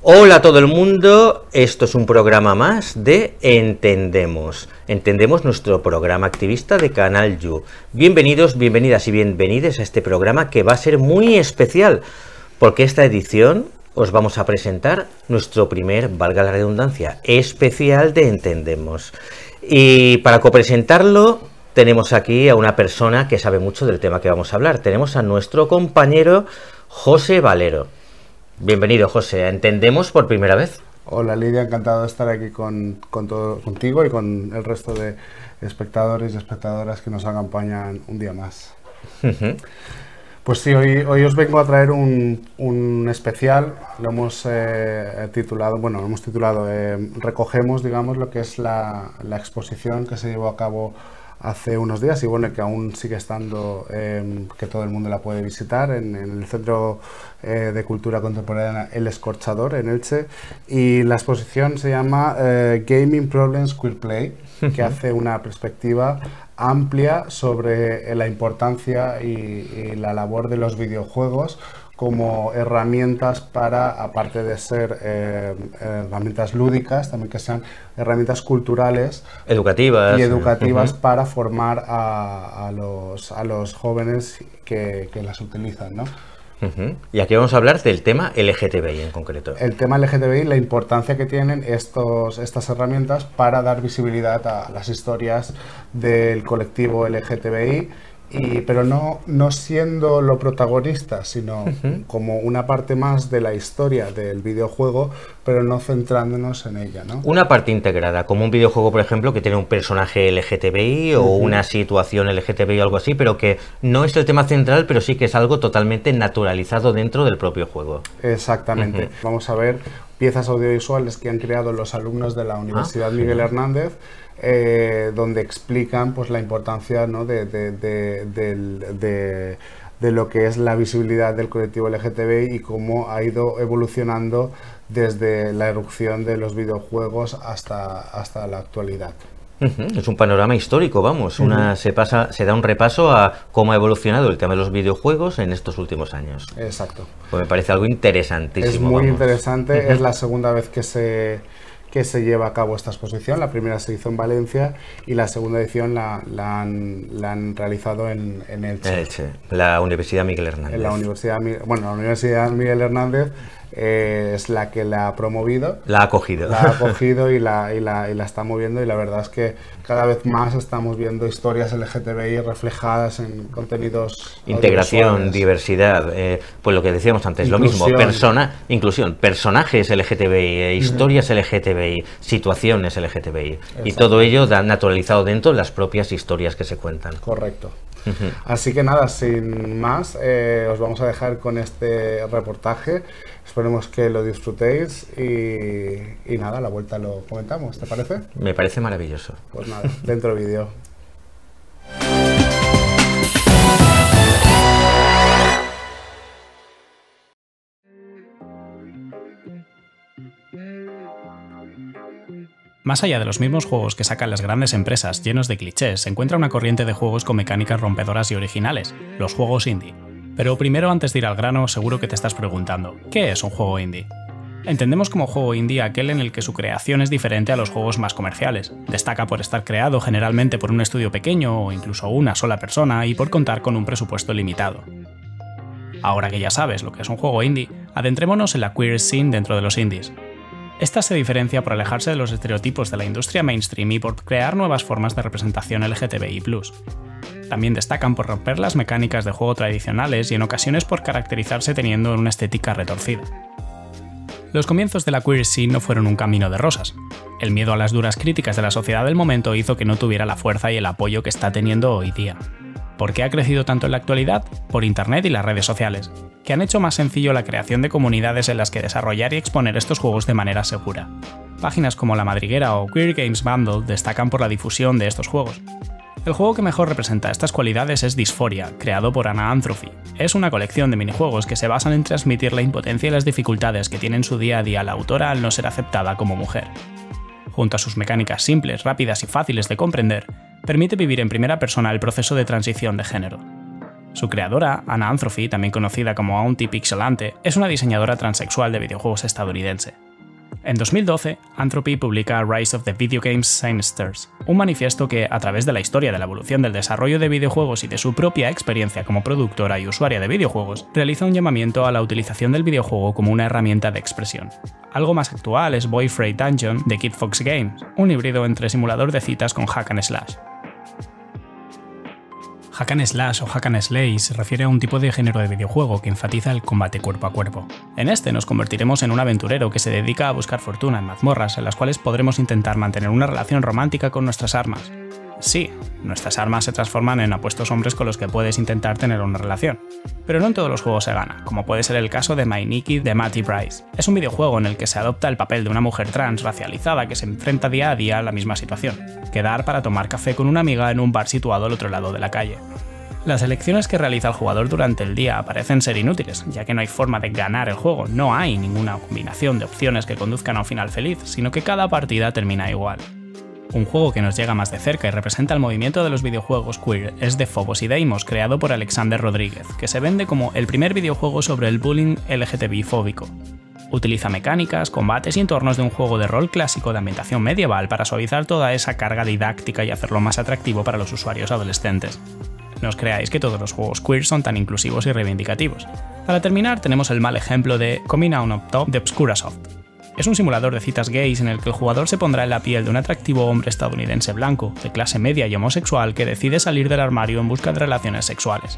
Hola a todo el mundo, esto es un programa más de Entendemos. Entendemos, nuestro programa activista de Canal You. Bienvenidos, bienvenidas y bienvenides a este programa que va a ser muy especial, porque esta edición os vamos a presentar nuestro primer, valga la redundancia, especial de Entendemos. Y para copresentarlo tenemos aquí a una persona que sabe mucho del tema que vamos a hablar. Tenemos a nuestro compañero José Valero. Bienvenido, José. ¿Entendemos por primera vez? Hola, Lidia. Encantado de estar aquí contigo y con el resto de espectadores y espectadoras que nos acompañan un día más. Pues sí, hoy os vengo a traer un especial. Lo hemos titulado, recogemos, digamos, lo que es la exposición que se llevó a cabo hace unos días y bueno, que aún sigue estando, que todo el mundo la puede visitar en el Centro de Cultura Contemporánea El Escorchador en Elche, y la exposición se llama Gaming Problems Queer Play, que hace una perspectiva amplia sobre la importancia y la labor de los videojuegos como herramientas para, aparte de ser herramientas lúdicas, también que sean herramientas culturales, educativas para formar a los jóvenes que las utilizan, ¿no? Y aquí vamos a hablar del tema LGTBI en concreto. El tema LGTBI, la importancia que tienen estas herramientas para dar visibilidad a las historias del colectivo LGTBI, pero no siendo lo protagonista, sino como una parte más de la historia del videojuego, pero no centrándonos en ella, ¿no? Una parte integrada, como un videojuego, por ejemplo, que tiene un personaje LGTBI o una situación LGTBI o algo así, pero que no es el tema central, pero sí que es algo totalmente naturalizado dentro del propio juego. Exactamente. Vamos a ver piezas audiovisuales que han creado los alumnos de la Universidad Miguel Hernández, donde explican pues la importancia, ¿no?, de lo que es la visibilidad del colectivo LGTBI y cómo ha ido evolucionando desde la erupción de los videojuegos hasta la actualidad. Es un panorama histórico, vamos, se da un repaso a cómo ha evolucionado el tema de los videojuegos en estos últimos años. Exacto. Pues me parece algo interesantísimo. Es muy interesante, es la segunda vez que se lleva a cabo esta exposición. La primera se hizo en Valencia y la segunda edición la han realizado en Elche. La Universidad Miguel Hernández. La Universidad Miguel Hernández es la que la ha promovido. La ha acogido. La ha acogido y la está moviendo, y la verdad es que cada vez más estamos viendo historias LGTBI reflejadas en contenidos. Integración, diversidad, pues lo que decíamos antes, inclusión. Lo mismo, inclusión, personajes LGTBI, historias LGTBI, situaciones LGTBI, y todo ello naturalizado dentro de las propias historias que se cuentan. Correcto. Así que nada, sin más, os vamos a dejar con este reportaje. Esperemos que lo disfrutéis y nada, a la vuelta lo comentamos, ¿te parece? Me parece maravilloso. Pues nada, dentro vídeo. Más allá de los mismos juegos que sacan las grandes empresas llenos de clichés, se encuentra una corriente de juegos con mecánicas rompedoras y originales, los juegos indie. Pero primero, antes de ir al grano, seguro que te estás preguntando, ¿qué es un juego indie? Entendemos como juego indie aquel en el que su creación es diferente a los juegos más comerciales. Destaca por estar creado generalmente por un estudio pequeño o incluso una sola persona y por contar con un presupuesto limitado. Ahora que ya sabes lo que es un juego indie, adentrémonos en la queer scene dentro de los indies. Esta se diferencia por alejarse de los estereotipos de la industria mainstream y por crear nuevas formas de representación LGTBI+. También destacan por romper las mecánicas de juego tradicionales y en ocasiones por caracterizarse teniendo una estética retorcida. Los comienzos de la queer scene no fueron un camino de rosas. El miedo a las duras críticas de la sociedad del momento hizo que no tuviera la fuerza y el apoyo que está teniendo hoy día. ¿Por qué ha crecido tanto en la actualidad? Por Internet y las redes sociales, que han hecho más sencillo la creación de comunidades en las que desarrollar y exponer estos juegos de manera segura. Páginas como La Madriguera o Queer Games Bundle destacan por la difusión de estos juegos. El juego que mejor representa estas cualidades es Dysphoria, creado por Anna Anthropy. Es una colección de minijuegos que se basan en transmitir la impotencia y las dificultades que tiene en su día a día la autora al no ser aceptada como mujer. Junto a sus mecánicas simples, rápidas y fáciles de comprender, permite vivir en primera persona el proceso de transición de género. Su creadora, Anna Anthropy, también conocida como Auntie Pixelante, es una diseñadora transexual de videojuegos estadounidense. En 2012, Anthropy publica Rise of the Video Games Scenesters, un manifiesto que, a través de la historia de la evolución del desarrollo de videojuegos y de su propia experiencia como productora y usuaria de videojuegos, realiza un llamamiento a la utilización del videojuego como una herramienta de expresión. Algo más actual es Boy Freight Dungeon de Kid Fox Games, un híbrido entre simulador de citas con hack and slash. Hack and slash o hack and slay se refiere a un tipo de género de videojuego que enfatiza el combate cuerpo a cuerpo. En este nos convertiremos en un aventurero que se dedica a buscar fortuna en mazmorras en las cuales podremos intentar mantener una relación romántica con nuestras armas. Sí, nuestras armas se transforman en apuestos hombres con los que puedes intentar tener una relación. Pero no en todos los juegos se gana, como puede ser el caso de My Nikki de Matty Bryce. Es un videojuego en el que se adopta el papel de una mujer trans racializada que se enfrenta día a día a la misma situación: quedar para tomar café con una amiga en un bar situado al otro lado de la calle. Las elecciones que realiza el jugador durante el día parecen ser inútiles, ya que no hay forma de ganar el juego, no hay ninguna combinación de opciones que conduzcan a un final feliz, sino que cada partida termina igual. Un juego que nos llega más de cerca y representa el movimiento de los videojuegos queer es The Phobos y Deimos, creado por Alexander Rodríguez, que se vende como el primer videojuego sobre el bullying LGTBI fóbico. Utiliza mecánicas, combates y entornos de un juego de rol clásico de ambientación medieval para suavizar toda esa carga didáctica y hacerlo más atractivo para los usuarios adolescentes. No os creáis que todos los juegos queer son tan inclusivos y reivindicativos. Para terminar, tenemos el mal ejemplo de Coming Out on Top de Obscurasoft. Es un simulador de citas gays en el que el jugador se pondrá en la piel de un atractivo hombre estadounidense blanco, de clase media y homosexual que decide salir del armario en busca de relaciones sexuales.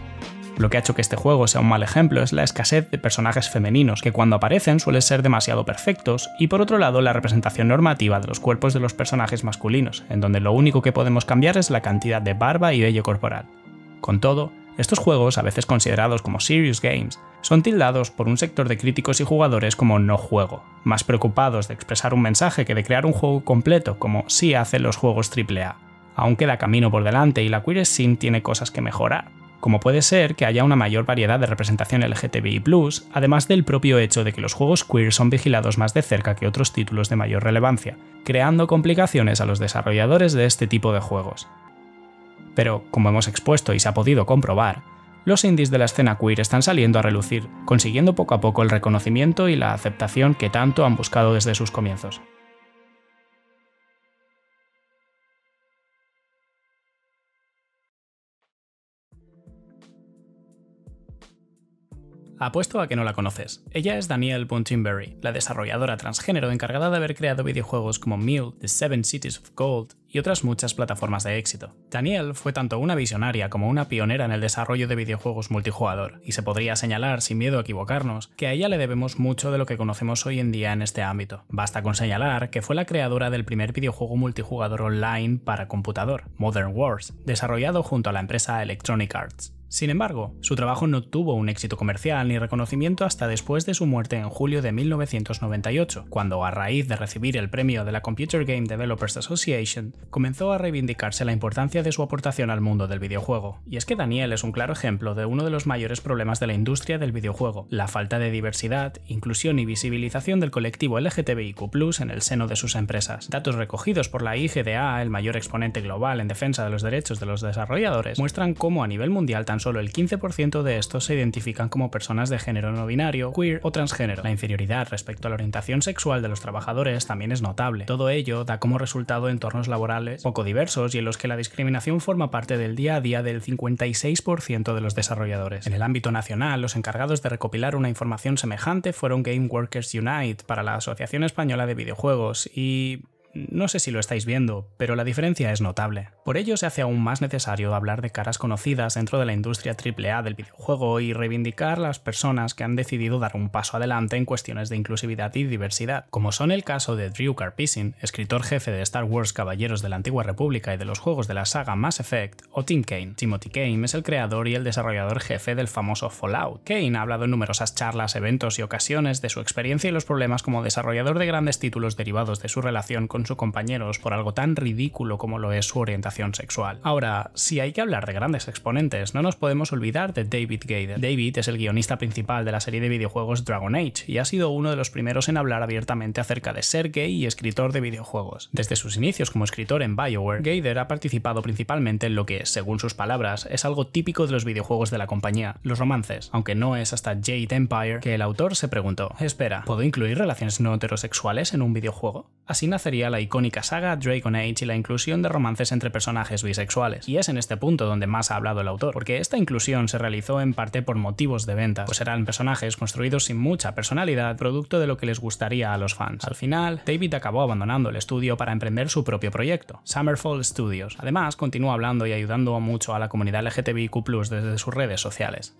Lo que ha hecho que este juego sea un mal ejemplo es la escasez de personajes femeninos, que cuando aparecen suelen ser demasiado perfectos, y por otro lado la representación normativa de los cuerpos de los personajes masculinos, en donde lo único que podemos cambiar es la cantidad de barba y vello corporal. Con todo, estos juegos, a veces considerados como serious games, son tildados por un sector de críticos y jugadores como no juego, más preocupados de expresar un mensaje que de crear un juego completo como sí hacen los juegos AAA. Aún queda camino por delante y la queer scene tiene cosas que mejorar, como puede ser que haya una mayor variedad de representación LGTBI+, además del propio hecho de que los juegos queer son vigilados más de cerca que otros títulos de mayor relevancia, creando complicaciones a los desarrolladores de este tipo de juegos. Pero, como hemos expuesto y se ha podido comprobar, los indies de la escena queer están saliendo a relucir, consiguiendo poco a poco el reconocimiento y la aceptación que tanto han buscado desde sus comienzos. Apuesto a que no la conoces. Ella es Danielle Buntingberry, la desarrolladora transgénero encargada de haber creado videojuegos como Mule, The Seven Cities of Gold y otras muchas plataformas de éxito. Danielle fue tanto una visionaria como una pionera en el desarrollo de videojuegos multijugador, y se podría señalar, sin miedo a equivocarnos, que a ella le debemos mucho de lo que conocemos hoy en día en este ámbito. Basta con señalar que fue la creadora del primer videojuego multijugador online para computador, Modern Wars, desarrollado junto a la empresa Electronic Arts. Sin embargo, su trabajo no tuvo un éxito comercial ni reconocimiento hasta después de su muerte en julio de 1998, cuando, a raíz de recibir el premio de la Computer Game Developers Association, comenzó a reivindicarse la importancia de su aportación al mundo del videojuego. Y es que Danielle es un claro ejemplo de uno de los mayores problemas de la industria del videojuego: la falta de diversidad, inclusión y visibilización del colectivo LGTBIQ+ en el seno de sus empresas. Datos recogidos por la IGDA, el mayor exponente global en defensa de los derechos de los desarrolladores, muestran cómo a nivel mundial tan solo el 15% de estos se identifican como personas de género no binario, queer o transgénero. La inferioridad respecto a la orientación sexual de los trabajadores también es notable. Todo ello da como resultado entornos laborales poco diversos y en los que la discriminación forma parte del día a día del 56% de los desarrolladores. En el ámbito nacional, los encargados de recopilar una información semejante fueron Game Workers Unite para la Asociación Española de Videojuegos y... no sé si lo estáis viendo, pero la diferencia es notable. Por ello se hace aún más necesario hablar de caras conocidas dentro de la industria AAA del videojuego y reivindicar las personas que han decidido dar un paso adelante en cuestiones de inclusividad y diversidad, como son el caso de Drew Karpyshyn, escritor jefe de Star Wars Caballeros de la Antigua República y de los juegos de la saga Mass Effect, o Tim Kaine. Timothy Kaine es el creador y el desarrollador jefe del famoso Fallout. Kaine ha hablado en numerosas charlas, eventos y ocasiones de su experiencia y los problemas como desarrollador de grandes títulos derivados de su relación con con sus compañeros por algo tan ridículo como lo es su orientación sexual. Ahora, si hay que hablar de grandes exponentes, no nos podemos olvidar de David Gaider. David es el guionista principal de la serie de videojuegos Dragon Age y ha sido uno de los primeros en hablar abiertamente acerca de ser gay y escritor de videojuegos. Desde sus inicios como escritor en BioWare, Gaider ha participado principalmente en lo que, según sus palabras, es algo típico de los videojuegos de la compañía, los romances, aunque no es hasta Jade Empire que el autor se preguntó: espera, ¿puedo incluir relaciones no heterosexuales en un videojuego? Así nacería la icónica saga Dragon Age y la inclusión de romances entre personajes bisexuales. Y es en este punto donde más ha hablado el autor, porque esta inclusión se realizó en parte por motivos de ventas, pues eran personajes construidos sin mucha personalidad, producto de lo que les gustaría a los fans. Al final, David acabó abandonando el estudio para emprender su propio proyecto, Summerfall Studios. Además, continúa hablando y ayudando mucho a la comunidad LGTBIQ+ desde sus redes sociales.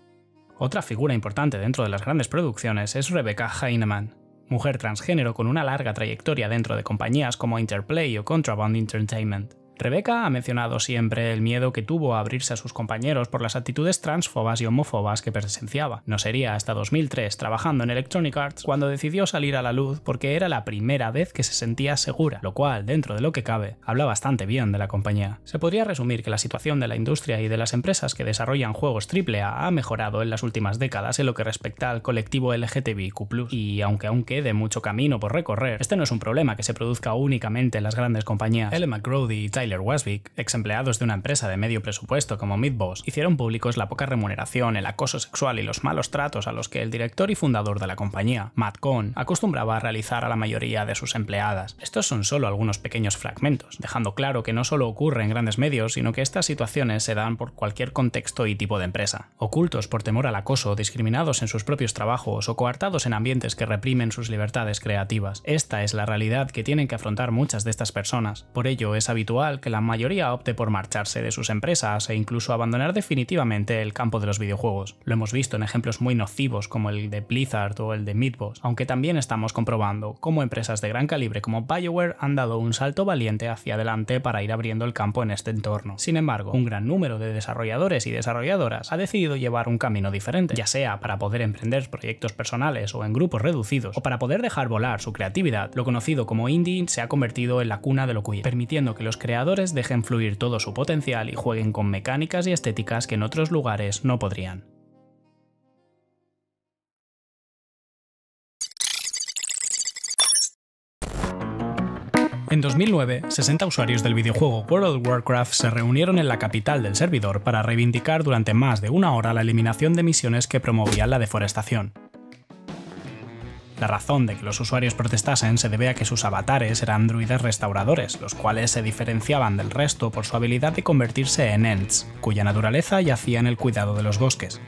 Otra figura importante dentro de las grandes producciones es Rebecca Heinemann, mujer transgénero con una larga trayectoria dentro de compañías como Interplay o Contraband Entertainment. Rebecca ha mencionado siempre el miedo que tuvo a abrirse a sus compañeros por las actitudes transfobas y homófobas que presenciaba. No sería hasta 2003, trabajando en Electronic Arts, cuando decidió salir a la luz porque era la primera vez que se sentía segura, lo cual, dentro de lo que cabe, habla bastante bien de la compañía. Se podría resumir que la situación de la industria y de las empresas que desarrollan juegos AAA ha mejorado en las últimas décadas en lo que respecta al colectivo LGTBIQ+, y aunque aún quede mucho camino por recorrer, este no es un problema que se produzca únicamente en las grandes compañías. Ellen McGrody y Tyler Wasvik, ex empleados de una empresa de medio presupuesto como Midboss, hicieron públicos la poca remuneración, el acoso sexual y los malos tratos a los que el director y fundador de la compañía, Matt Cohn, acostumbraba a realizar a la mayoría de sus empleadas. Estos son solo algunos pequeños fragmentos, dejando claro que no solo ocurre en grandes medios, sino que estas situaciones se dan por cualquier contexto y tipo de empresa. Ocultos por temor al acoso, discriminados en sus propios trabajos o coartados en ambientes que reprimen sus libertades creativas. Esta es la realidad que tienen que afrontar muchas de estas personas. Por ello, es habitual que la mayoría opte por marcharse de sus empresas e incluso abandonar definitivamente el campo de los videojuegos. Lo hemos visto en ejemplos muy nocivos como el de Blizzard o el de Midboss, aunque también estamos comprobando cómo empresas de gran calibre como BioWare han dado un salto valiente hacia adelante para ir abriendo el campo en este entorno. Sin embargo, un gran número de desarrolladores y desarrolladoras ha decidido llevar un camino diferente, ya sea para poder emprender proyectos personales o en grupos reducidos, o para poder dejar volar su creatividad. Lo conocido como indie se ha convertido en la cuna de lo queer, permitiendo que los creadores dejen fluir todo su potencial y jueguen con mecánicas y estéticas que en otros lugares no podrían. En 2009, 60 usuarios del videojuego World of Warcraft se reunieron en la capital del servidor para reivindicar durante más de una hora la eliminación de misiones que promovían la deforestación. La razón de que los usuarios protestasen se debe a que sus avatares eran druidas restauradores, los cuales se diferenciaban del resto por su habilidad de convertirse en Ents, cuya naturaleza yacía en el cuidado de los bosques.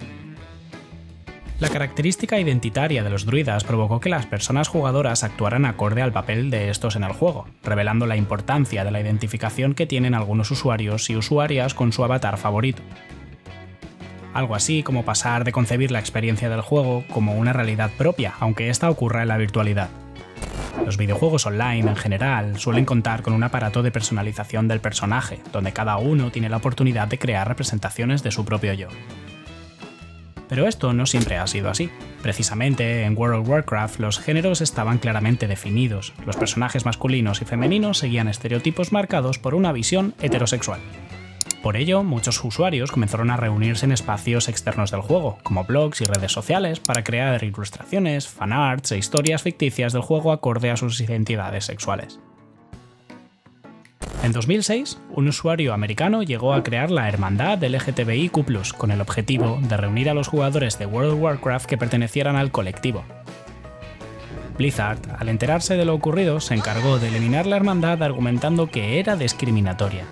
La característica identitaria de los druidas provocó que las personas jugadoras actuaran acorde al papel de estos en el juego, revelando la importancia de la identificación que tienen algunos usuarios y usuarias con su avatar favorito. Algo así como pasar de concebir la experiencia del juego como una realidad propia, aunque esta ocurra en la virtualidad. Los videojuegos online, en general, suelen contar con un aparato de personalización del personaje, donde cada uno tiene la oportunidad de crear representaciones de su propio yo. Pero esto no siempre ha sido así. Precisamente, en World of Warcraft los géneros estaban claramente definidos. Los personajes masculinos y femeninos seguían estereotipos marcados por una visión heterosexual. Por ello, muchos usuarios comenzaron a reunirse en espacios externos del juego, como blogs y redes sociales, para crear ilustraciones, fanarts e historias ficticias del juego acorde a sus identidades sexuales. En 2006, un usuario americano llegó a crear la Hermandad LGTBIQ+, con el objetivo de reunir a los jugadores de World of Warcraft que pertenecieran al colectivo. Blizzard, al enterarse de lo ocurrido, se encargó de eliminar la hermandad argumentando que era discriminatoria.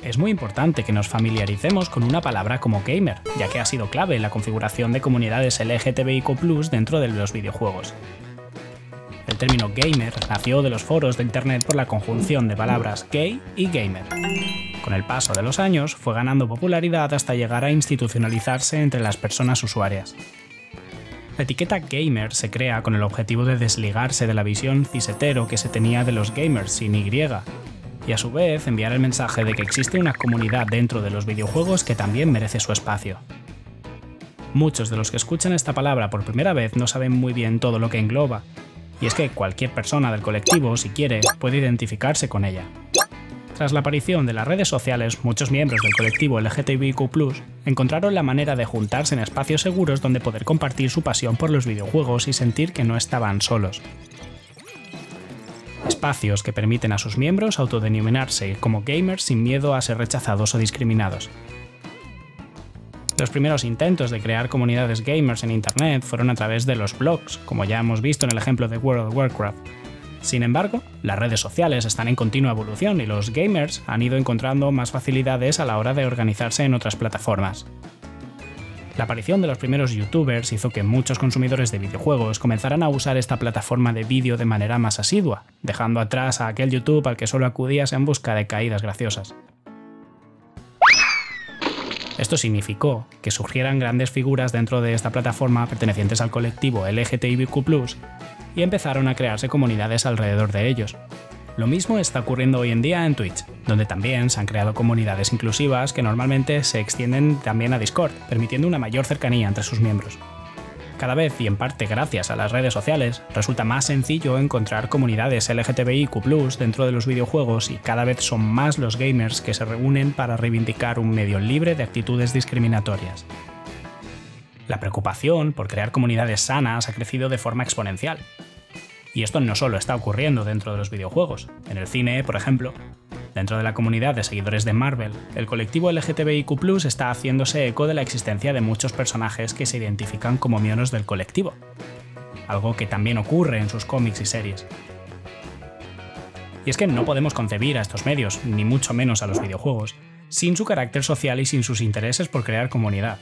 Es muy importante que nos familiaricemos con una palabra como gamer, ya que ha sido clave en la configuración de comunidades LGTBIQ+ dentro de los videojuegos. El término gamer nació de los foros de internet por la conjunción de palabras gay y gamer. Con el paso de los años fue ganando popularidad hasta llegar a institucionalizarse entre las personas usuarias. La etiqueta gamer se crea con el objetivo de desligarse de la visión cis-hetero que se tenía de los gamers sin Y, y a su vez enviar el mensaje de que existe una comunidad dentro de los videojuegos que también merece su espacio. Muchos de los que escuchan esta palabra por primera vez no saben muy bien todo lo que engloba, Y es que cualquier persona del colectivo, si quiere, puede identificarse con ella. Tras la aparición de las redes sociales, muchos miembros del colectivo LGTBIQ+ encontraron la manera de juntarse en espacios seguros donde poder compartir su pasión por los videojuegos y sentir que no estaban solos. Espacios que permiten a sus miembros autodenominarse como gamers sin miedo a ser rechazados o discriminados. Los primeros intentos de crear comunidades gamers en Internet fueron a través de los blogs, como ya hemos visto en el ejemplo de World of Warcraft. Sin embargo, las redes sociales están en continua evolución y los gamers han ido encontrando más facilidades a la hora de organizarse en otras plataformas. La aparición de los primeros youtubers hizo que muchos consumidores de videojuegos comenzaran a usar esta plataforma de vídeo de manera más asidua, dejando atrás a aquel YouTube al que solo acudías en busca de caídas graciosas. Esto significó que surgieran grandes figuras dentro de esta plataforma pertenecientes al colectivo LGTBIQ+, y empezaron a crearse comunidades alrededor de ellos. Lo mismo está ocurriendo hoy en día en Twitch, donde también se han creado comunidades inclusivas que normalmente se extienden también a Discord, permitiendo una mayor cercanía entre sus miembros. Cada vez, y en parte gracias a las redes sociales, resulta más sencillo encontrar comunidades LGTBIQ+ dentro de los videojuegos y cada vez son más los gamers que se reúnen para reivindicar un medio libre de actitudes discriminatorias. La preocupación por crear comunidades sanas ha crecido de forma exponencial. Y esto no solo está ocurriendo dentro de los videojuegos. En el cine, por ejemplo, dentro de la comunidad de seguidores de Marvel, el colectivo LGTBIQ+ está haciéndose eco de la existencia de muchos personajes que se identifican como miembros del colectivo, algo que también ocurre en sus cómics y series. Y es que no podemos concebir a estos medios, ni mucho menos a los videojuegos, sin su carácter social y sin sus intereses por crear comunidad.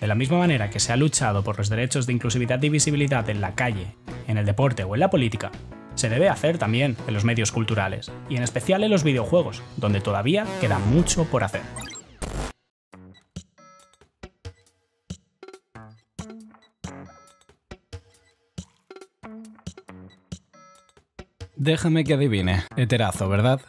De la misma manera que se ha luchado por los derechos de inclusividad y visibilidad en la calle, en el deporte o en la política, se debe hacer también en los medios culturales, y en especial en los videojuegos, donde todavía queda mucho por hacer. Déjame que adivine. Heterazo, ¿verdad?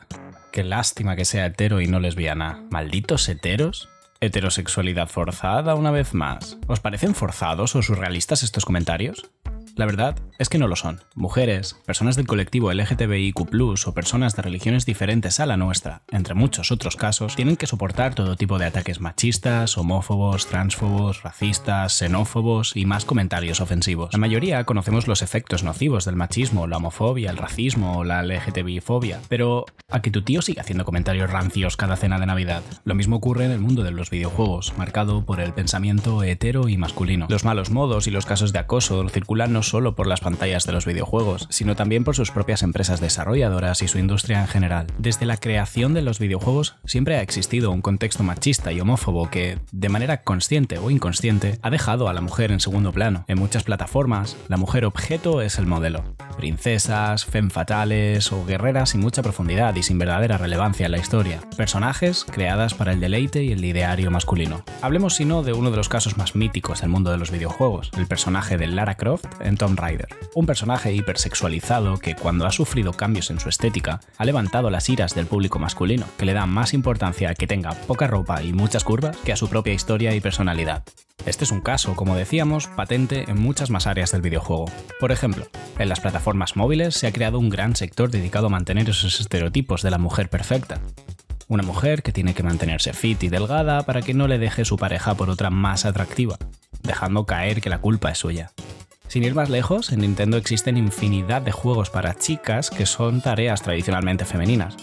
Qué lástima que sea hetero y no lesbiana. ¿Malditos heteros? ¿Heterosexualidad forzada una vez más? ¿Os parecen forzados o surrealistas estos comentarios? La verdad es que no lo son. Mujeres, personas del colectivo LGTBIQ+, o personas de religiones diferentes a la nuestra, entre muchos otros casos, tienen que soportar todo tipo de ataques machistas, homófobos, transfobos, racistas, xenófobos y más comentarios ofensivos. La mayoría conocemos los efectos nocivos del machismo, la homofobia, el racismo o la LGTBI-fobia, pero ¿a que tu tío sigue haciendo comentarios rancios cada cena de Navidad? Lo mismo ocurre en el mundo de los videojuegos, marcado por el pensamiento hetero y masculino. Los malos modos y los casos de acoso circulan no solo por las pantallas de los videojuegos, sino también por sus propias empresas desarrolladoras y su industria en general. Desde la creación de los videojuegos siempre ha existido un contexto machista y homófobo que, de manera consciente o inconsciente, ha dejado a la mujer en segundo plano. En muchas plataformas, la mujer objeto es el modelo. Princesas, femme fatales o guerreras sin mucha profundidad y sin verdadera relevancia en la historia. Personajes creadas para el deleite y el ideario masculino. Hablemos si no de uno de los casos más míticos del mundo de los videojuegos, el personaje de Lara Croft en Tomb Raider. Un personaje hipersexualizado que, cuando ha sufrido cambios en su estética, ha levantado las iras del público masculino, que le da más importancia a que tenga poca ropa y muchas curvas que a su propia historia y personalidad. Este es un caso, como decíamos, patente en muchas más áreas del videojuego. Por ejemplo, en las plataformas móviles se ha creado un gran sector dedicado a mantener esos estereotipos de la mujer perfecta. Una mujer que tiene que mantenerse fit y delgada para que no le deje su pareja por otra más atractiva, dejando caer que la culpa es suya. Sin ir más lejos, en Nintendo existen infinidad de juegos para chicas que son tareas tradicionalmente femeninas.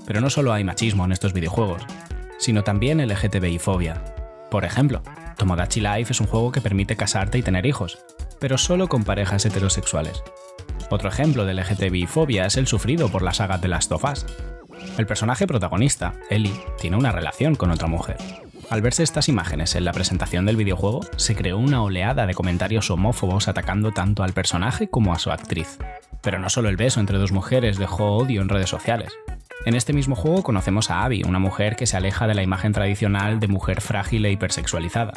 Pero no solo hay machismo en estos videojuegos, sino también LGTBI-fobia. Por ejemplo, Tomodachi Life es un juego que permite casarte y tener hijos, pero solo con parejas heterosexuales. Otro ejemplo de LGTBI-fobia es el sufrido por la saga The Last of Us. El personaje protagonista, Ellie, tiene una relación con otra mujer. Al verse estas imágenes en la presentación del videojuego, se creó una oleada de comentarios homófobos atacando tanto al personaje como a su actriz. Pero no solo el beso entre dos mujeres dejó odio en redes sociales. En este mismo juego conocemos a Abby, una mujer que se aleja de la imagen tradicional de mujer frágil e hipersexualizada.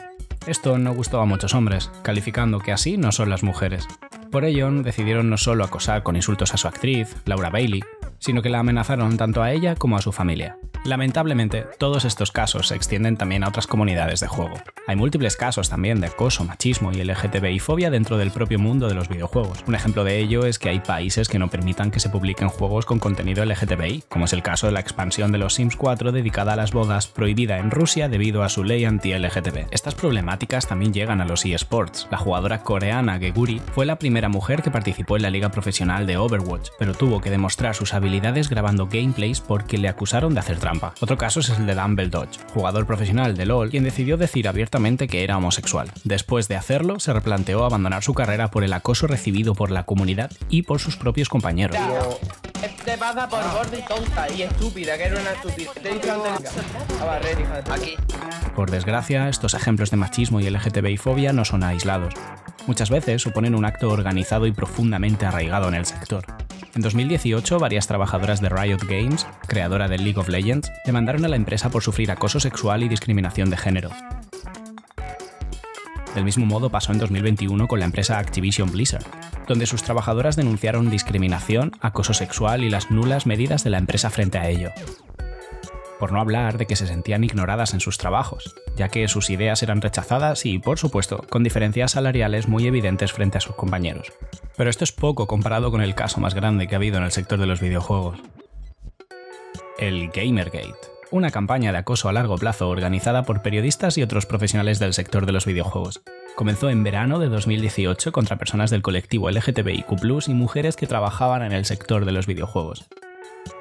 Esto no gustó a muchos hombres, calificando que así no son las mujeres. Por ello, decidieron no solo acosar con insultos a su actriz, Laura Bailey, sino que la amenazaron tanto a ella como a su familia. Lamentablemente, todos estos casos se extienden también a otras comunidades de juego. Hay múltiples casos también de acoso, machismo y LGTBI-fobia dentro del propio mundo de los videojuegos. Un ejemplo de ello es que hay países que no permitan que se publiquen juegos con contenido LGTBI, como es el caso de la expansión de los Sims 4 dedicada a las bodas, prohibida en Rusia debido a su ley anti-LGTB. Estas problemáticas también llegan a los eSports. La jugadora coreana Geguri fue la primera mujer que participó en la liga profesional de Overwatch, pero tuvo que demostrar sus habilidades grabando gameplays porque le acusaron de hacer trampa. Otro caso es el de Dumble Dodge, jugador profesional de LoL, quien decidió decir abiertamente que era homosexual. Después de hacerlo, se replanteó abandonar su carrera por el acoso recibido por la comunidad y por sus propios compañeros. Te pasa por gorda y tonta y estúpida, que era una estúpida. Te he dicho antes a barrer, hija de aquí. Por desgracia, estos ejemplos de machismo y LGTBI-fobia no son aislados. Muchas veces suponen un acto organizado y profundamente arraigado en el sector. En 2018, varias trabajadoras de Riot Games, creadora de League of Legends, demandaron a la empresa por sufrir acoso sexual y discriminación de género. Del mismo modo pasó en 2021 con la empresa Activision Blizzard, donde sus trabajadoras denunciaron discriminación, acoso sexual y las nulas medidas de la empresa frente a ello. Por no hablar de que se sentían ignoradas en sus trabajos, ya que sus ideas eran rechazadas y, por supuesto, con diferencias salariales muy evidentes frente a sus compañeros. Pero esto es poco comparado con el caso más grande que ha habido en el sector de los videojuegos. El Gamergate, una campaña de acoso a largo plazo organizada por periodistas y otros profesionales del sector de los videojuegos. Comenzó en verano de 2018 contra personas del colectivo LGTBIQ+, y mujeres que trabajaban en el sector de los videojuegos.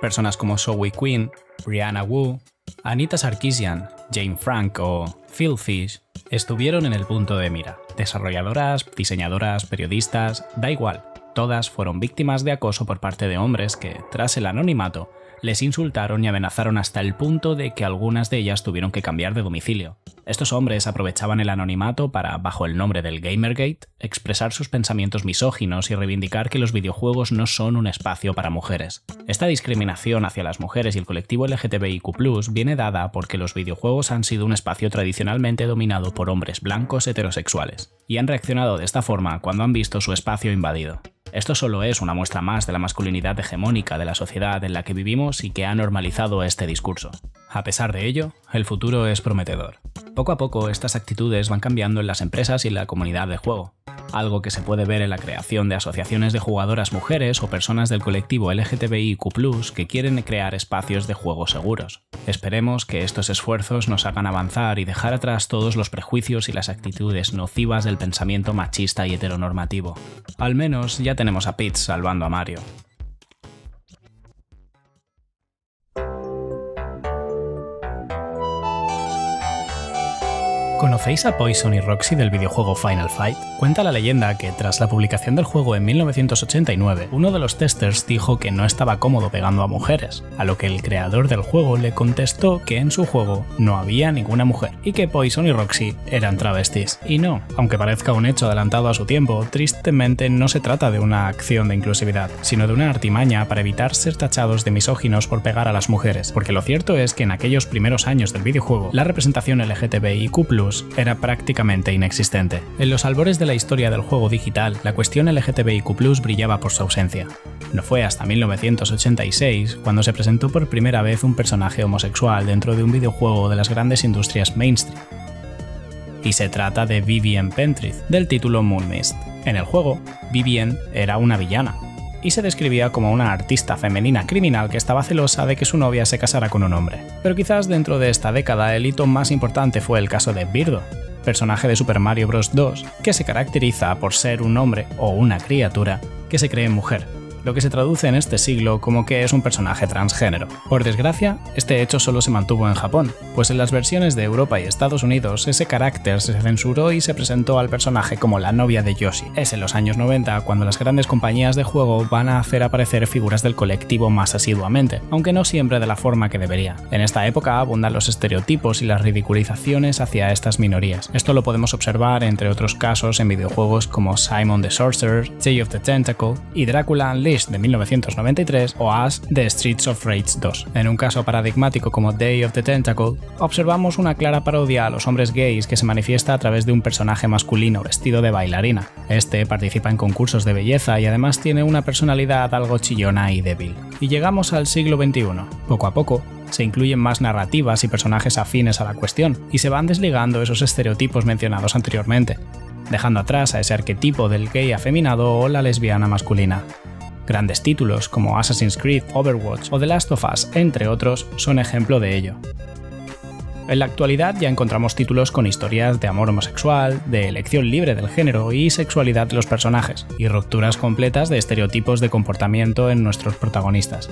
Personas como Zoe Quinn, Brianna Wu, Anita Sarkeesian, Jane Frank o Phil Fish estuvieron en el punto de mira. Desarrolladoras, diseñadoras, periodistas, da igual, todas fueron víctimas de acoso por parte de hombres que, tras el anonimato, les insultaron y amenazaron hasta el punto de que algunas de ellas tuvieron que cambiar de domicilio. Estos hombres aprovechaban el anonimato para, bajo el nombre del Gamergate, expresar sus pensamientos misóginos y reivindicar que los videojuegos no son un espacio para mujeres. Esta discriminación hacia las mujeres y el colectivo LGTBIQ+, viene dada porque los videojuegos han sido un espacio tradicionalmente dominado por hombres blancos heterosexuales, y han reaccionado de esta forma cuando han visto su espacio invadido. Esto solo es una muestra más de la masculinidad hegemónica de la sociedad en la que vivimos y que ha normalizado este discurso. A pesar de ello, el futuro es prometedor. Poco a poco, estas actitudes van cambiando en las empresas y en la comunidad de juego, algo que se puede ver en la creación de asociaciones de jugadoras mujeres o personas del colectivo LGTBIQ+, que quieren crear espacios de juego seguros. Esperemos que estos esfuerzos nos hagan avanzar y dejar atrás todos los prejuicios y las actitudes nocivas del pensamiento machista y heteronormativo. Al menos ya tenemos a Peach salvando a Mario. ¿Conocéis a Poison y Roxy del videojuego Final Fight? Cuenta la leyenda que, tras la publicación del juego en 1989, uno de los testers dijo que no estaba cómodo pegando a mujeres, a lo que el creador del juego le contestó que en su juego no había ninguna mujer, y que Poison y Roxy eran travestis. Y no, aunque parezca un hecho adelantado a su tiempo, tristemente no se trata de una acción de inclusividad, sino de una artimaña para evitar ser tachados de misóginos por pegar a las mujeres, porque lo cierto es que en aquellos primeros años del videojuego, la representación LGTBIQ+ era prácticamente inexistente. En los albores de la historia del juego digital, la cuestión LGTBIQ+ brillaba por su ausencia. No fue hasta 1986 cuando se presentó por primera vez un personaje homosexual dentro de un videojuego de las grandes industrias mainstream. Y se trata de Vivienne Pentrith, del título Moon Mist. En el juego, Vivienne era una villana, y se describía como una artista femenina criminal que estaba celosa de que su novia se casara con un hombre. Pero quizás dentro de esta década el hito más importante fue el caso de Birdo, personaje de Super Mario Bros. 2, que se caracteriza por ser un hombre o una criatura que se cree mujer, lo que se traduce en este siglo como que es un personaje transgénero. Por desgracia, este hecho solo se mantuvo en Japón, pues en las versiones de Europa y Estados Unidos ese carácter se censuró y se presentó al personaje como la novia de Yoshi. Es en los años 90 cuando las grandes compañías de juego van a hacer aparecer figuras del colectivo más asiduamente, aunque no siempre de la forma que debería. En esta época abundan los estereotipos y las ridiculizaciones hacia estas minorías. Esto lo podemos observar entre otros casos en videojuegos como Simon the Sorcerer, Day of the Tentacle y Drácula Unleashed de 1993 o Ash de Streets of Rage 2. En un caso paradigmático como Day of the Tentacle, observamos una clara parodia a los hombres gays que se manifiesta a través de un personaje masculino vestido de bailarina. Este participa en concursos de belleza y además tiene una personalidad algo chillona y débil. Y llegamos al siglo XXI. Poco a poco, Se incluyen más narrativas y personajes afines a la cuestión, y se van desligando esos estereotipos mencionados anteriormente, dejando atrás a ese arquetipo del gay afeminado o la lesbiana masculina. Grandes títulos como Assassin's Creed, Overwatch o The Last of Us, entre otros, son ejemplo de ello. En la actualidad ya encontramos títulos con historias de amor homosexual, de elección libre del género y sexualidad de los personajes, y rupturas completas de estereotipos de comportamiento en nuestros protagonistas.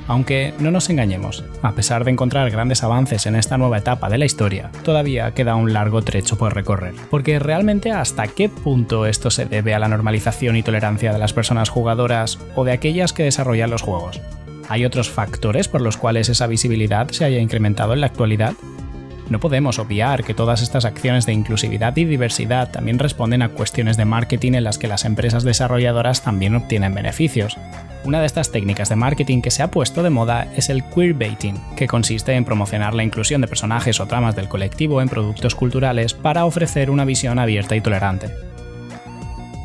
Aunque no nos engañemos, a pesar de encontrar grandes avances en esta nueva etapa de la historia, todavía queda un largo trecho por recorrer. Porque realmente ¿hasta qué punto esto se debe a la normalización y tolerancia de las personas jugadoras o de aquellas que desarrollan los juegos? ¿Hay otros factores por los cuales esa visibilidad se haya incrementado en la actualidad? No podemos obviar que todas estas acciones de inclusividad y diversidad también responden a cuestiones de marketing en las que las empresas desarrolladoras también obtienen beneficios. Una de estas técnicas de marketing que se ha puesto de moda es el queerbaiting, que consiste en promocionar la inclusión de personajes o tramas del colectivo en productos culturales para ofrecer una visión abierta y tolerante.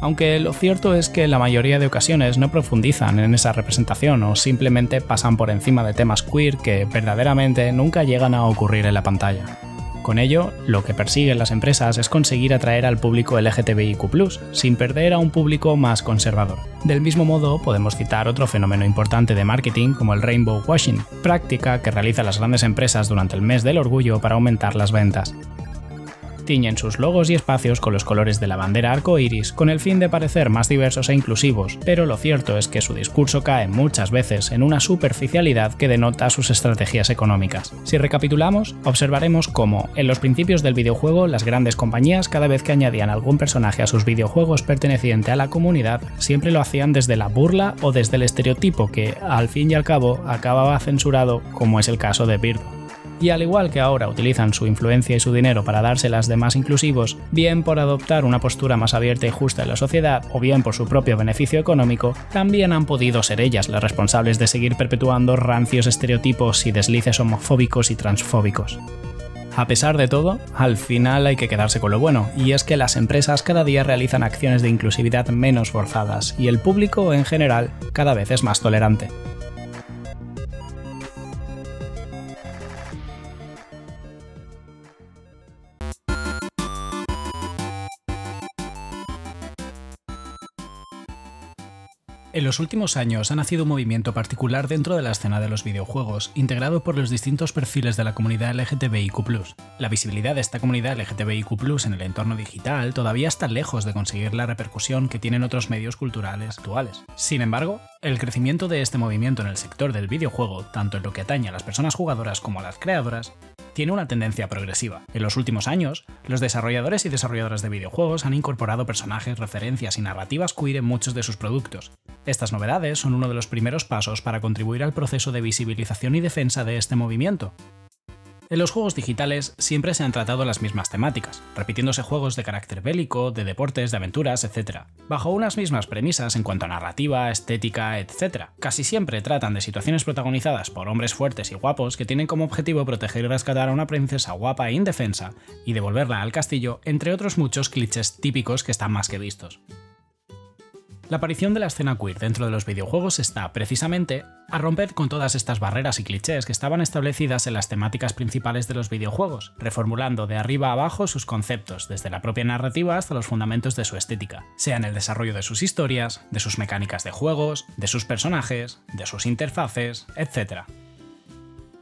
Aunque lo cierto es que en la mayoría de ocasiones no profundizan en esa representación o simplemente pasan por encima de temas queer que verdaderamente nunca llegan a ocurrir en la pantalla. Con ello, lo que persiguen las empresas es conseguir atraer al público LGTBIQ+, sin perder a un público más conservador. Del mismo modo, podemos citar otro fenómeno importante de marketing como el rainbow washing, práctica que realizan las grandes empresas durante el mes del orgullo para aumentar las ventas. Tiñen sus logos y espacios con los colores de la bandera arcoíris con el fin de parecer más diversos e inclusivos, pero lo cierto es que su discurso cae muchas veces en una superficialidad que denota sus estrategias económicas. Si recapitulamos, observaremos cómo, en los principios del videojuego, las grandes compañías cada vez que añadían algún personaje a sus videojuegos perteneciente a la comunidad, siempre lo hacían desde la burla o desde el estereotipo que, al fin y al cabo, acababa censurado, como es el caso de Birdo. Y al igual que ahora utilizan su influencia y su dinero para dárselas de más inclusivos, bien por adoptar una postura más abierta y justa en la sociedad, o bien por su propio beneficio económico, también han podido ser ellas las responsables de seguir perpetuando rancios estereotipos y deslices homofóbicos y transfóbicos. A pesar de todo, al final hay que quedarse con lo bueno, y es que las empresas cada día realizan acciones de inclusividad menos forzadas, y el público, en general, cada vez es más tolerante. En los últimos años ha nacido un movimiento particular dentro de la escena de los videojuegos, integrado por los distintos perfiles de la comunidad LGTBIQ+. La visibilidad de esta comunidad LGTBIQ+ en el entorno digital todavía está lejos de conseguir la repercusión que tienen otros medios culturales actuales. Sin embargo, el crecimiento de este movimiento en el sector del videojuego, tanto en lo que atañe a las personas jugadoras como a las creadoras, tiene una tendencia progresiva. En los últimos años, los desarrolladores y desarrolladoras de videojuegos han incorporado personajes, referencias y narrativas queer en muchos de sus productos. Estas novedades son uno de los primeros pasos para contribuir al proceso de visibilización y defensa de este movimiento. En los juegos digitales siempre se han tratado las mismas temáticas, repitiéndose juegos de carácter bélico, de deportes, de aventuras, etc., bajo unas mismas premisas en cuanto a narrativa, estética, etc. Casi siempre tratan de situaciones protagonizadas por hombres fuertes y guapos que tienen como objetivo proteger y rescatar a una princesa guapa e indefensa y devolverla al castillo, entre otros muchos clichés típicos que están más que vistos. La aparición de la escena queer dentro de los videojuegos está, precisamente, a romper con todas estas barreras y clichés que estaban establecidas en las temáticas principales de los videojuegos, reformulando de arriba a abajo sus conceptos, desde la propia narrativa hasta los fundamentos de su estética, sea en el desarrollo de sus historias, de sus mecánicas de juegos, de sus personajes, de sus interfaces, etc.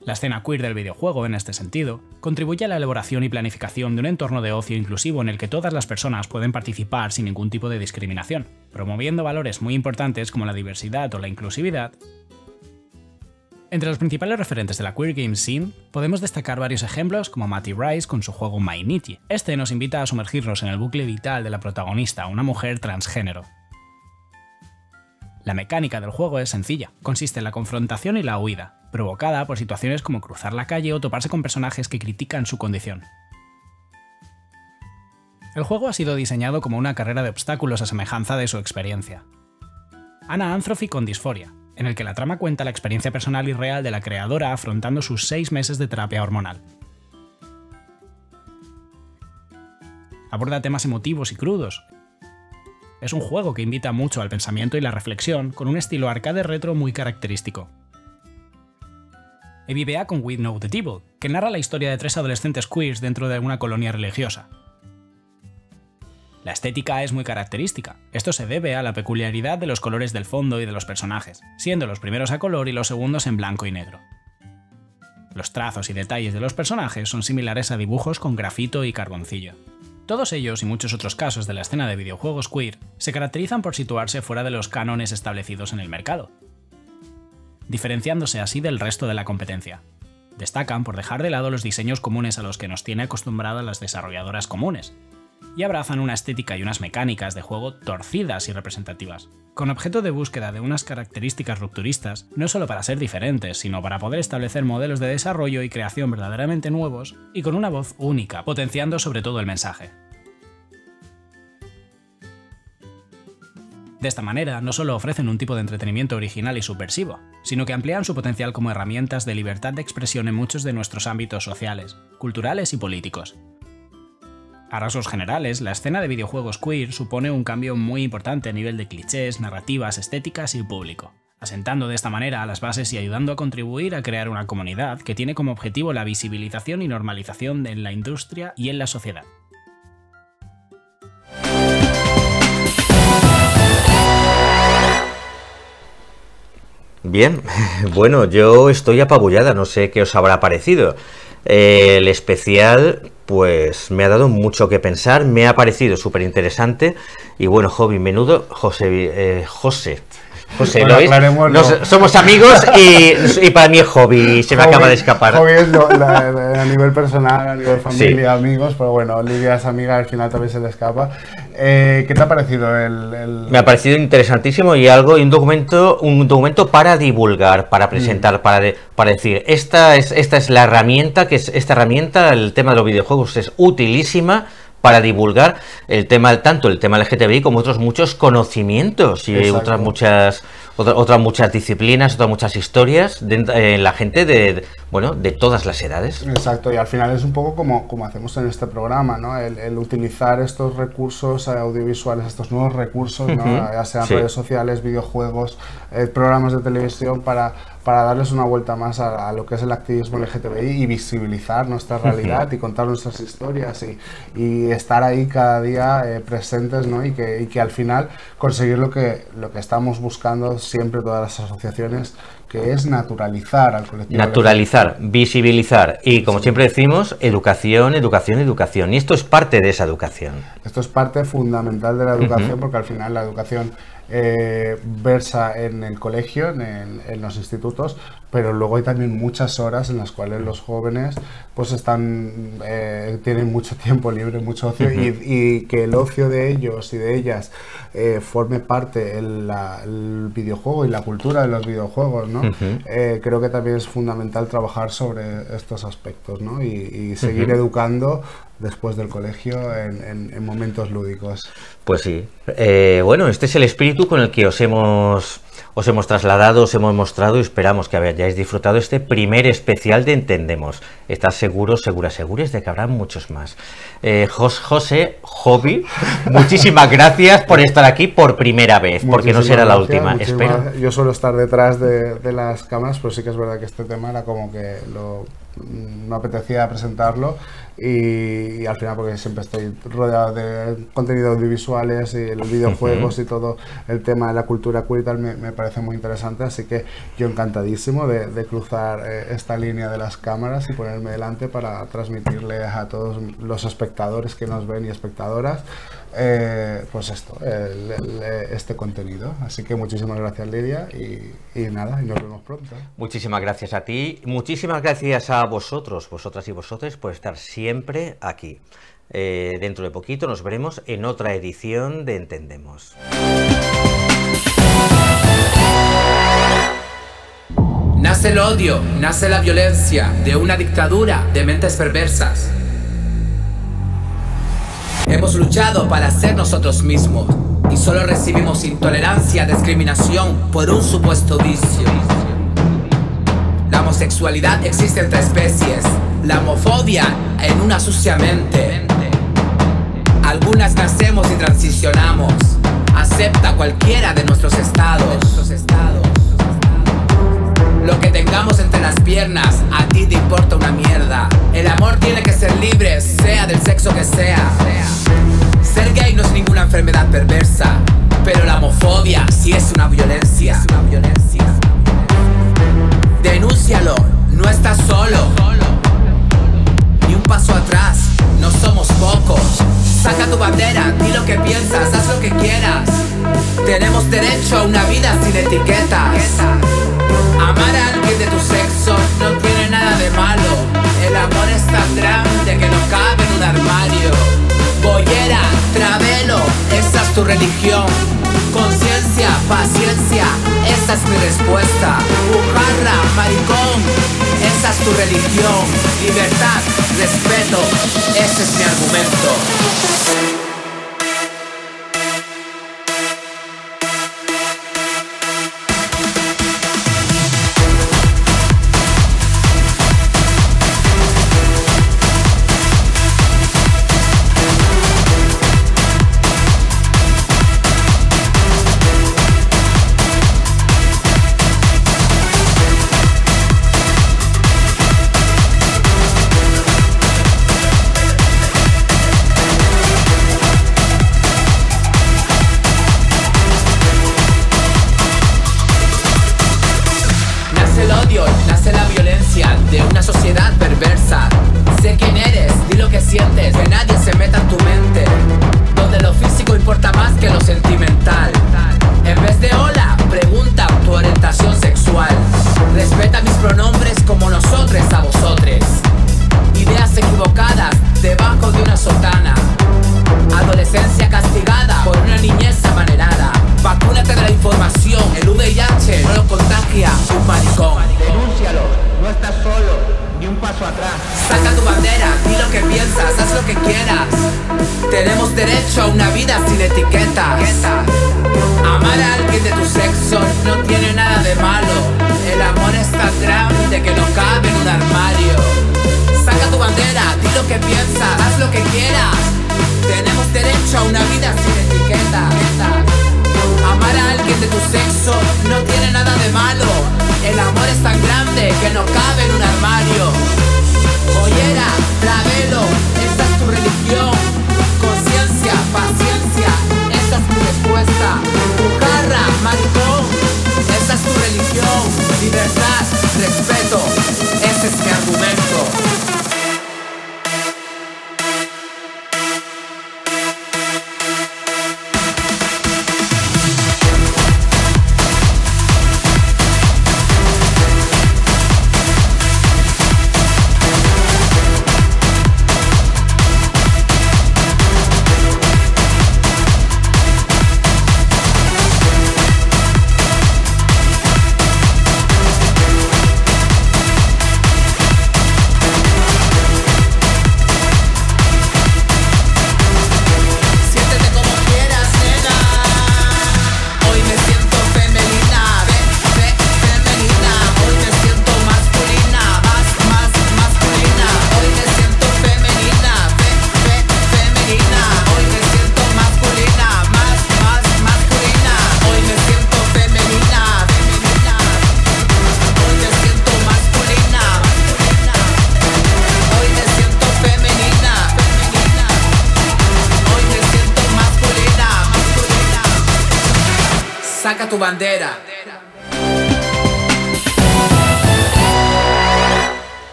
La escena queer del videojuego, en este sentido, contribuye a la elaboración y planificación de un entorno de ocio inclusivo en el que todas las personas pueden participar sin ningún tipo de discriminación, promoviendo valores muy importantes como la diversidad o la inclusividad. Entre los principales referentes de la queer game scene, podemos destacar varios ejemplos como Matty Rice con su juego My Nitty. Este nos invita a sumergirnos en el bucle vital de la protagonista, una mujer transgénero. La mecánica del juego es sencilla, consiste en la confrontación y la huida, provocada por situaciones como cruzar la calle o toparse con personajes que critican su condición. El juego ha sido diseñado como una carrera de obstáculos a semejanza de su experiencia. Anna Anthropy con Dysphoria, en el que la trama cuenta la experiencia personal y real de la creadora afrontando sus 6 meses de terapia hormonal. Aborda temas emotivos y crudos. Es un juego que invita mucho al pensamiento y la reflexión, con un estilo arcade retro muy característico. Evivea con We Know the Devil, que narra la historia de 3 adolescentes queers dentro de una colonia religiosa. La estética es muy característica. Esto se debe a la peculiaridad de los colores del fondo y de los personajes, siendo los primeros a color y los segundos en blanco y negro. Los trazos y detalles de los personajes son similares a dibujos con grafito y carboncillo. Todos ellos y muchos otros casos de la escena de videojuegos queer se caracterizan por situarse fuera de los cánones establecidos en el mercado, diferenciándose así del resto de la competencia. Destacan por dejar de lado los diseños comunes a los que nos tiene acostumbradas las desarrolladoras comunes, y abrazan una estética y unas mecánicas de juego torcidas y representativas, con objeto de búsqueda de unas características rupturistas, no solo para ser diferentes, sino para poder establecer modelos de desarrollo y creación verdaderamente nuevos, y con una voz única, potenciando sobre todo el mensaje. De esta manera, no solo ofrecen un tipo de entretenimiento original y subversivo, sino que amplían su potencial como herramientas de libertad de expresión en muchos de nuestros ámbitos sociales, culturales y políticos. A rasgos generales, la escena de videojuegos queer supone un cambio muy importante a nivel de clichés, narrativas, estéticas y público, asentando de esta manera las bases y ayudando a contribuir a crear una comunidad que tiene como objetivo la visibilización y normalización en la industria y en la sociedad. Bien, bueno, yo estoy apabullada, no sé qué os habrá parecido. El especial, pues me ha dado mucho que pensar, me ha parecido súper interesante y bueno, Hobby, menudo, José, bueno, ¿lo veis? Somos amigos y para mí es Hobby, se me acaba de escapar. Hobby es a nivel personal, a nivel familia, sí. Amigos, pero bueno, Lidia es amiga, al final también se le escapa. ¿Qué te ha parecido Me ha parecido interesantísimo y un documento para divulgar, para presentar, para decir, esta es la herramienta, el tema de los videojuegos es utilísima para divulgar tanto el tema LGTBI como otros muchos conocimientos y otras muchas disciplinas, otras muchas historias en la gente de todas las edades. Exacto, y al final es un poco como hacemos en este programa, ¿no? El utilizar estos recursos audiovisuales, estos nuevos recursos, ¿no? Ya sean redes sociales, videojuegos, programas de televisión para darles una vuelta más a lo que es el activismo LGTBI y visibilizar nuestra realidad y contar nuestras historias y estar ahí cada día presentes, ¿no? y que al final conseguir lo que estamos buscando siempre todas las asociaciones, que es naturalizar al colectivo. Naturalizar, visibilizar y, como siempre decimos, educación, educación, educación. Y esto es parte de esa educación. Esto es parte fundamental de la educación porque al final la educación versa en el colegio, en los institutos, pero luego hay también muchas horas en las cuales los jóvenes pues tienen mucho tiempo libre, mucho ocio y que el ocio de ellos y de ellas forme parte el videojuego y la cultura de los videojuegos, ¿no? Creo que también es fundamental trabajar sobre estos aspectos, ¿no? Y seguir educando después del colegio en momentos lúdicos. Pues sí. Bueno, este es el espíritu con el que os hemos trasladado, os hemos mostrado y esperamos que hayáis disfrutado este primer especial de Entendemos. ¿Estás seguros de que habrá muchos más? José, Hobby, muchísimas gracias por estar aquí por primera vez, porque no será la última, espero. Yo suelo estar detrás de las cámaras, pero sí que es verdad que este tema era como que me apetecía presentarlo y al final, porque siempre estoy rodeado de contenidos audiovisuales y los videojuegos y todo el tema de la cultura queer y tal, me parece muy interesante, así que yo encantadísimo de cruzar esta línea de las cámaras y ponerme delante para transmitirle a todos los espectadores que nos ven y espectadoras pues este contenido. Así que muchísimas gracias, Lidia, y nada, y nos vemos pronto. Muchísimas gracias a ti, muchísimas gracias a vosotros, vosotras y vosotros por estar siempre aquí. Dentro de poquito nos veremos en otra edición de Entendemos. Nace el odio, nace la violencia de una dictadura de mentes perversas. Hemos luchado para ser nosotros mismos y solo recibimos intolerancia, discriminación por un supuesto vicio. La homosexualidad existe entre especies, la homofobia en una sucia mente. Algunas nacemos y transicionamos, acepta cualquiera de nuestros estados. Lo que tengamos entre las piernas, a ti te importa una mierda. El amor tiene que ser libre, sea del sexo que sea. Ser gay no es ninguna enfermedad perversa, pero la homofobia sí es una violencia. Denúncialo, no estás solo. Ni un paso atrás, no somos pocos. Saca tu bandera, di lo que piensas, haz lo que quieras. Tenemos derecho a una vida sin etiquetas. Amar a alguien de tu sexo no tiene nada de malo. El amor es tan grande que no cabe en un armario. Boyera, travelo, esa es tu religión. Conciencia, paciencia, esa es mi respuesta. Bujarra, maricón, esa es tu religión. Libertad, respeto, ese es mi argumento. Nace la violencia de una sociedad perversa. Sé quién eres, di lo que sientes, que nadie se meta en tu mente. Donde lo físico importa más que lo sentimental. En vez de hola, pregunta tu orientación sexual. Respeta mis pronombres como nosotros a vosotros. Ideas equivocadas debajo de una sotana. Adolescencia castigada por una niñez amanerada. Vacúnate de la información, el VIH no lo contagia un maricón. Denúncialo, no estás solo, ni un paso atrás. Saca tu bandera, di lo que piensas, haz lo que quieras. Tenemos derecho a una vida sin etiquetas. Amar a alguien de tu sexo no tiene nada de malo. El amor es tan grande que no cabe en un armario. Saca tu bandera, di lo que piensas, haz lo que quieras. Tenemos derecho a una vida sin etiquetas. Amar a alguien de tu sexo no tiene nada de malo. El amor es tan grande que no cabe en un armario. Boyera, travelo, esa es tu religión. Conciencia, paciencia, esa es mi respuesta. Bujarra, maricón, esa es tu religión. Libertad, respeto, ese es mi argumento. Saca tu bandera.